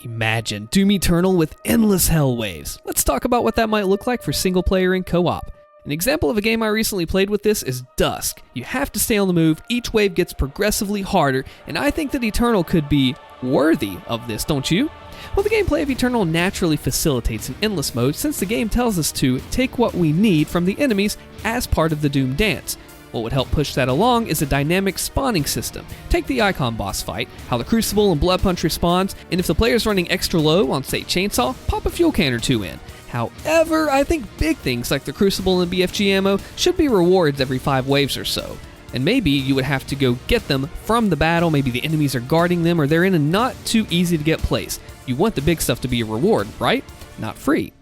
Imagine Doom Eternal with endless hell waves. Let's talk about what that might look like for single player and co-op. An example of a game I recently played with this is Dusk. You have to stay on the move, each wave gets progressively harder, and I think that Eternal could be worthy of this, don't you? Well, the gameplay of Eternal naturally facilitates an endless mode since the game tells us to take what we need from the enemies as part of the Doom dance. What would help push that along is a dynamic spawning system. Take the Icon boss fight, how the Crucible and Blood Punch responds, and if the player's running extra low on, say, Chainsaw, pop a fuel can or two in. However, I think big things like the Crucible and BFG ammo should be rewards every 5 waves or so. And maybe you would have to go get them from the battle, maybe the enemies are guarding them, or they're in a not too easy to get place. You want the big stuff to be a reward, right? Not free.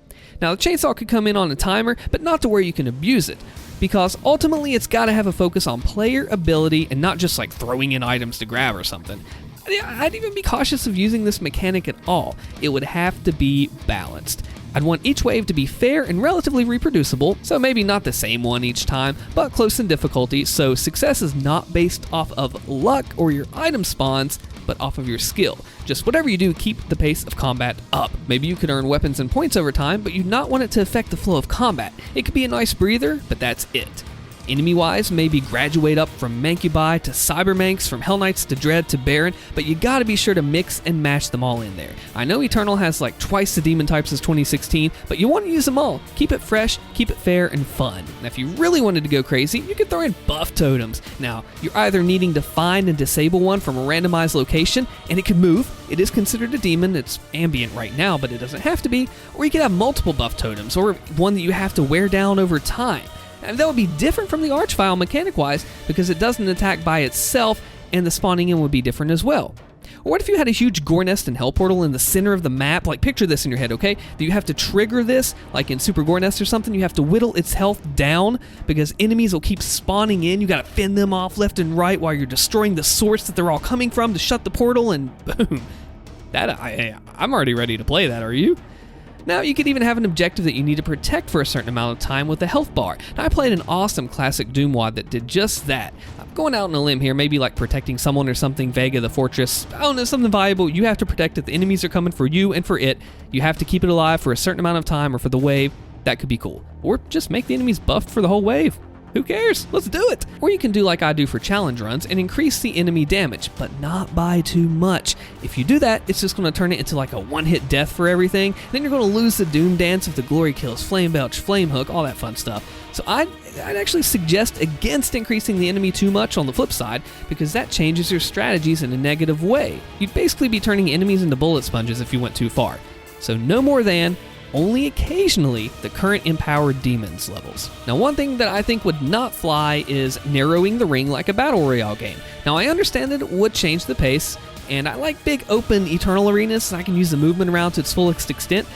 Now the Chainsaw could come in on a timer, but not to where you can abuse it, because ultimately it's got to have a focus on player ability and not just like throwing in items to grab or something. I'd even be cautious of using this mechanic at all. It would have to be balanced. I'd want each wave to be fair and relatively reproducible, so maybe not the same one each time, but close in difficulty, so success is not based off of luck or your item spawns, but off of your skill. Just whatever you do, keep the pace of combat up. Maybe you could earn weapons and points over time, but you'd not want it to affect the flow of combat. It could be a nice breather, but that's it. Enemy-wise, maybe graduate up from Mancubi to Cybermanks, from Hell Knights to Dread to Baron, but you gotta be sure to mix and match them all in there. I know Eternal has like twice the demon types as 2016, but you want to use them all. Keep it fresh, keep it fair and fun. And if you really wanted to go crazy, you could throw in buff totems. Now, you're either needing to find and disable one from a randomized location, and it can move. It is considered a demon, it's ambient right now, but it doesn't have to be, or you could have multiple buff totems, or one that you have to wear down over time. And that would be different from the Archvile mechanic-wise because it doesn't attack by itself and the spawning in would be different as well. Or what if you had a huge gore nest and hell portal in the center of the map? Like picture this in your head, okay? That you have to trigger this, like in Super Gore Nest or something, you have to whittle its health down because enemies will keep spawning in. You gotta fend them off left and right while you're destroying the source that they're all coming from to shut the portal and boom. I'm already ready to play that, are you? Now, you could even have an objective that you need to protect for a certain amount of time with a health bar. Now, I played an awesome classic Doom WOD that did just that. I'm going out on a limb here, maybe like protecting someone or something, Vega the Fortress, I don't know, something valuable. You have to protect it. The enemies are coming for you and for it. You have to keep it alive for a certain amount of time or for the wave. That could be cool. Or just make the enemies buffed for the whole wave. Who cares? Let's do it! Or you can do like I do for challenge runs and increase the enemy damage, but not by too much. If you do that, it's just going to turn it into like a one-hit death for everything. Then you're going to lose the Doom Dance of the Glory Kills, Flame Belch, Flame Hook, all that fun stuff. So I'd actually suggest against increasing the enemy too much on the flip side, because that changes your strategies in a negative way. You'd basically be turning enemies into bullet sponges if you went too far. So no more than, only occasionally, the current empowered demons levels. Now, one thing that I think would not fly is narrowing the ring like a battle royale game. Now, I understand that it would change the pace, and I like big open Eternal arenas so I can use the movement around to its fullest extent,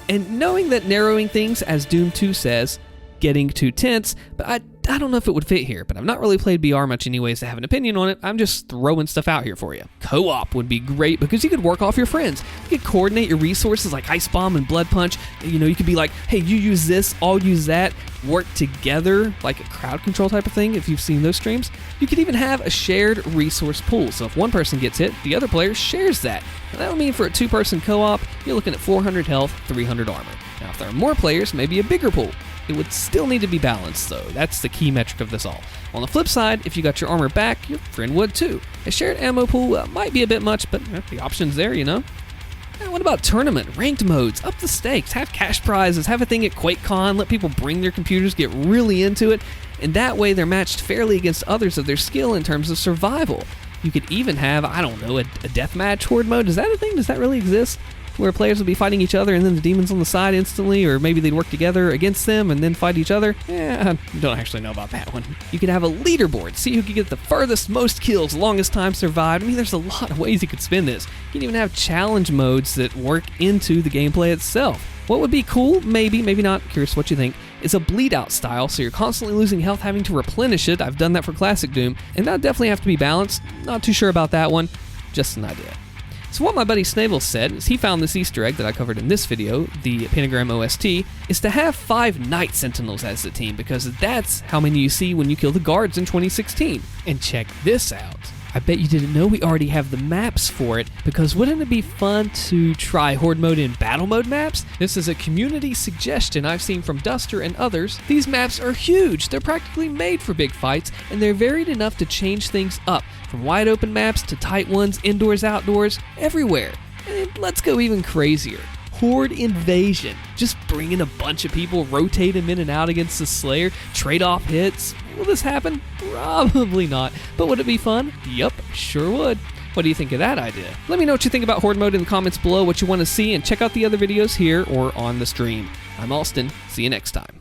and knowing that narrowing things, as Doom 2 says, getting too tense, but I don't know if it would fit here, but I've not really played BR much anyways to have an opinion on it. I'm just throwing stuff out here for you. Co-op would be great because you could work off your friends. You could coordinate your resources like Ice Bomb and Blood Punch. You know, you could be like, hey, you use this, I'll use that. Work together like a crowd control type of thing if you've seen those streams. You could even have a shared resource pool. So if one person gets hit, the other player shares that. Now, that would mean for a 2-person co-op, you're looking at 400 health, 300 armor. Now if there are more players, maybe a bigger pool. It would still need to be balanced, though. That's the key metric of this all. On the flip side, if you got your armor back, your friend would too. A shared ammo pool might be a bit much, but the option's there, you know? Now, what about tournament, ranked modes? Up the stakes, have cash prizes, have a thing at QuakeCon, let people bring their computers, get really into it, and that way they're matched fairly against others of their skill in terms of survival. You could even have, I don't know, a deathmatch horde mode. Is that a thing? Does that really exist? Where players will be fighting each other and then the demons on the side instantly, or maybe they'd work together against them and then fight each other. I don't actually know about that one. You could have a leaderboard, see who could get the furthest, most kills, longest time survived. I mean, there's a lot of ways you could spin this. You can even have challenge modes that work into the gameplay itself. What would be cool, maybe not, curious what you think, is a bleed out style, so you're constantly losing health having to replenish it. I've done that for Classic Doom, and that definitely have to be balanced. Not too sure about that one, just an idea. So what my buddy Snavel said is he found this Easter egg that I covered in this video, the Pentagram OST, is to have 5 Night Sentinels as the team because that's how many you see when you kill the guards in 2016. And check this out. I bet you didn't know we already have the maps for it, because wouldn't it be fun to try Horde mode in battle mode maps? This is a community suggestion I've seen from Duster and others. These maps are huge, they're practically made for big fights, and they're varied enough to change things up, from wide open maps to tight ones, indoors, outdoors, everywhere. And let's go even crazier. Horde invasion. Just bring in a bunch of people, rotate them in and out against the Slayer, trade off hits. Will this happen? Probably not. But would it be fun? Yup, sure would. What do you think of that idea? Let me know what you think about Horde mode in the comments below, what you want to see, and check out the other videos here or on the stream. I'm Alston. See you next time.